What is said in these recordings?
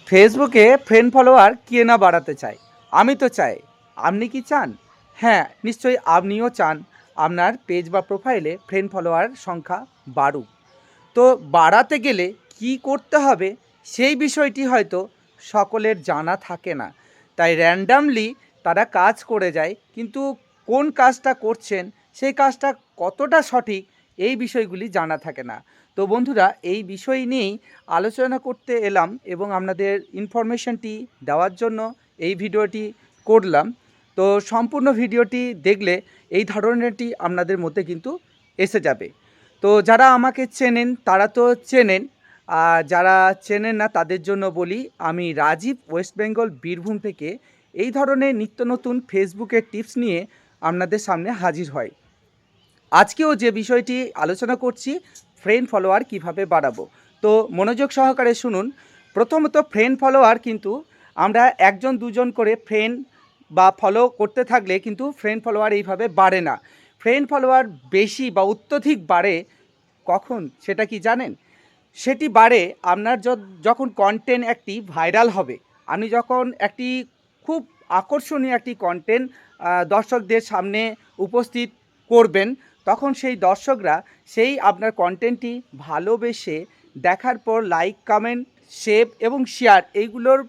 ফেসবুকে friend follower কে না বাড়াতে চায়? আমি তো চাই। আপনি কি চান? হ্যাঁ, নিশ্চয়ই আপনিও চান আপনার পেজ বা প্রোফাইলে ফ্রেন্ড ফলোয়ার সংখ্যা বাড়ুক। তো বাড়াতে গেলে কি করতে হবে সেই বিষয়টি হয়তো সকলের জানা থাকে না। তাই র্যান্ডামলি তারা কাজ করে যায়, কিন্তু কোন কাজটা করছেন সেই কাজটা কতটা সঠিক এই বিষয়গুলি জানা থাকে না। তো বন্ধুরা, এই বিষয় নিয়েই আলোচনা করতে এলাম এবং আপনাদের ইনফরমেশনটি দেওয়ার জন্য এই ভিডিওটি করলাম। তো সম্পূর্ণ ভিডিওটি দেখলে এই ধারণাটি আপনাদের মধ্যে কিন্তু এসে যাবে। তো যারা আমাকে চেনেন তারা তো চেনেন, আর যারা চেনেন না তাদের জন্য বলি, আমি রাজীব, ওয়েস্ট বেঙ্গল, বীরভূম থেকে এই ধরনের নিত্য নতুন ফেসবুকের টিপস নিয়ে আপনাদের সামনে হাজির হয়। আজকেও যে বিষয়টি আলোচনা করছি, ফ্রেন্ড ফলোয়ার কিভাবে বাড়াবো। তো মনোযোগ সহকারে শুনুন। প্রথমত, ফ্রেন্ড ফলোয়ার কিন্তু আমরা একজন দুজন করে ফ্রেন্ড বা ফলো করতে থাকলে কিন্তু ফ্রেন্ড ফলোয়ার এইভাবে বাড়ে না। ফ্রেন্ড ফলোয়ার বেশি বা অত্যধিক বাড়ে কখন, সেটা কি জানেন? সেটি বাড়ে আপনার যখন কন্টেন্ট একটি ভাইরাল হবে। আপনি যখন একটি খুব আকর্ষণীয় একটি কন্টেন্ট দর্শকদের সামনে উপস্থিত করবেন, তখন সেই দর্শকরা সেই আপনার কন্টেন্টটি ভালোবেসে দেখার পর লাইক, কমেন্ট, সেভ এবং শেয়ার এইগুলোর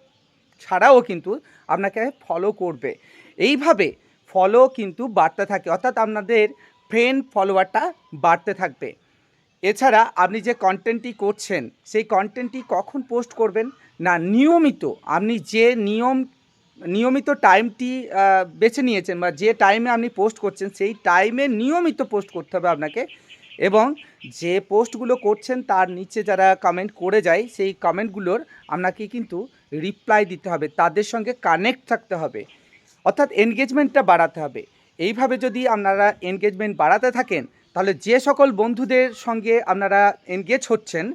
ছাড়াও কিন্তু আপনাকে ফলো করবে। এইভাবে ফলো কিন্তু বাড়তে থাকে, অর্থাৎ আপনাদের ফ্রেন্ড ফলোয়ারটা বাড়তে থাকবে। এছাড়া আপনি যে কন্টেন্টটি করছেন সেই কন্টেন্টটি কখন পোস্ট করবেন না, নিয়মিত আপনি যে নিয়মিত টাইমটি বেছে নিয়েছেন বা যে টাইমে আপনি পোস্ট করছেন সেই টাইমে নিয়মিত পোস্ট করতে হবে আপনাকে। এবং যে পোস্টগুলো করছেন তার নিচে যারা কমেন্ট করে যায় সেই কমেন্টগুলোর আপনাকে কিন্তু রিপ্লাই দিতে হবে, তাদের সঙ্গে কানেক্ট থাকতে হবে, অর্থাৎ এনগেজমেন্টটা বাড়াতে হবে। এইভাবে যদি আপনারা এনগেজমেন্ট বাড়াতে থাকেন, তাহলে যে সকল বন্ধুদের সঙ্গে আপনারা এনগেজ হচ্ছেন,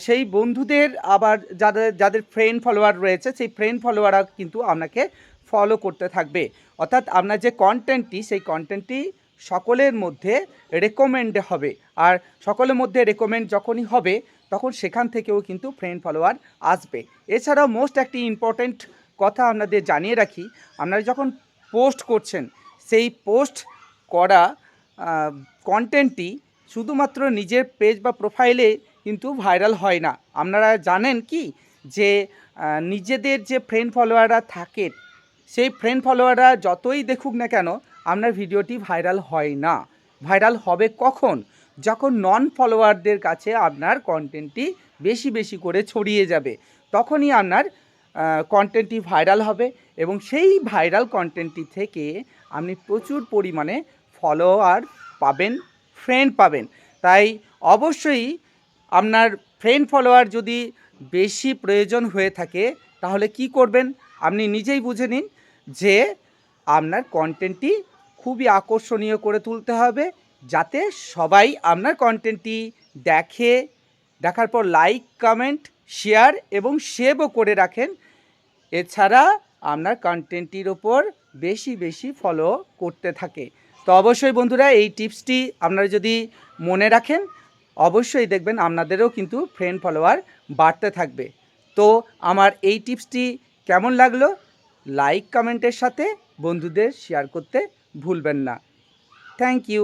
সেই বন্ধুদের আবার যাদের যাদের ফ্রেন্ড ফলোয়ার রয়েছে সেই ফ্রেন্ড ফলোয়াররা কিন্তু আপনাকে ফলো করতে থাকবে। অর্থাৎ আপনার যে কন্টেন্টটি সেই কন্টেন্টটি সকলের মধ্যে রেকমেন্ড হবে, আর সকলের মধ্যে রেকমেন্ড যখনই হবে তখন সেখান থেকেও কিন্তু ফ্রেন্ড ফলোয়ার আসবে। এছাড়াও মোস্ট একটি ইম্পর্ট্যান্ট কথা আপনাদের জানিয়ে রাখি, আপনারা যখন পোস্ট করছেন সেই পোস্ট করা কন্টেন্টটি শুধুমাত্র নিজের পেজ বা প্রোফাইলে কিন্তু ভাইরাল হয় না। আপনারা জানেন কি যে নিজেদের যে ফ্রেন্ড ফলোয়াররা থাকে সেই ফ্রেন্ড ফলোয়াররা যতই দেখুক না কেন আপনার ভিডিওটি ভাইরাল হয় না। ভাইরাল হবে কখন? যখন নন ফলোয়ারদের কাছে আপনার কন্টেন্টটি বেশি বেশি করে ছড়িয়ে যাবে, তখনই আপনার কন্টেন্টটি ভাইরাল হবে এবং সেই ভাইরাল কন্টেন্টটি থেকে আপনি প্রচুর পরিমাণে ফলোয়ার পাবেন, ফ্রেন্ড পাবেন। তাই অবশ্যই আপনার ফ্রেন্ড ফলোয়ার যদি বেশি প্রয়োজন হয়ে থাকে তাহলে কি করবেন আপনি নিজেই বুঝে নিন, যে আপনার কন্টেন্টটি খুবই আকর্ষণীয় করে তুলতে হবে, যাতে সবাই আপনার কন্টেন্টটি দেখে, দেখার পর লাইক, কমেন্ট, শেয়ার এবং সেভও করে রাখেন। এছাড়া আপনার কন্টেন্টটির ওপর বেশি বেশি ফলো করতে থাকে। তো অবশ্যই বন্ধুরা, এই টিপসটি আপনারা যদি মনে রাখেন, অবশ্যই দেখবেন আপনাদেরও কিন্তু ফ্রেন্ড ফলোয়ার বাড়তে থাকবে। তো আমার এই টিপসটি কেমন লাগলো, লাইক কমেন্টের সাথে বন্ধুদের শেয়ার করতে ভুলবেন না। Thank you.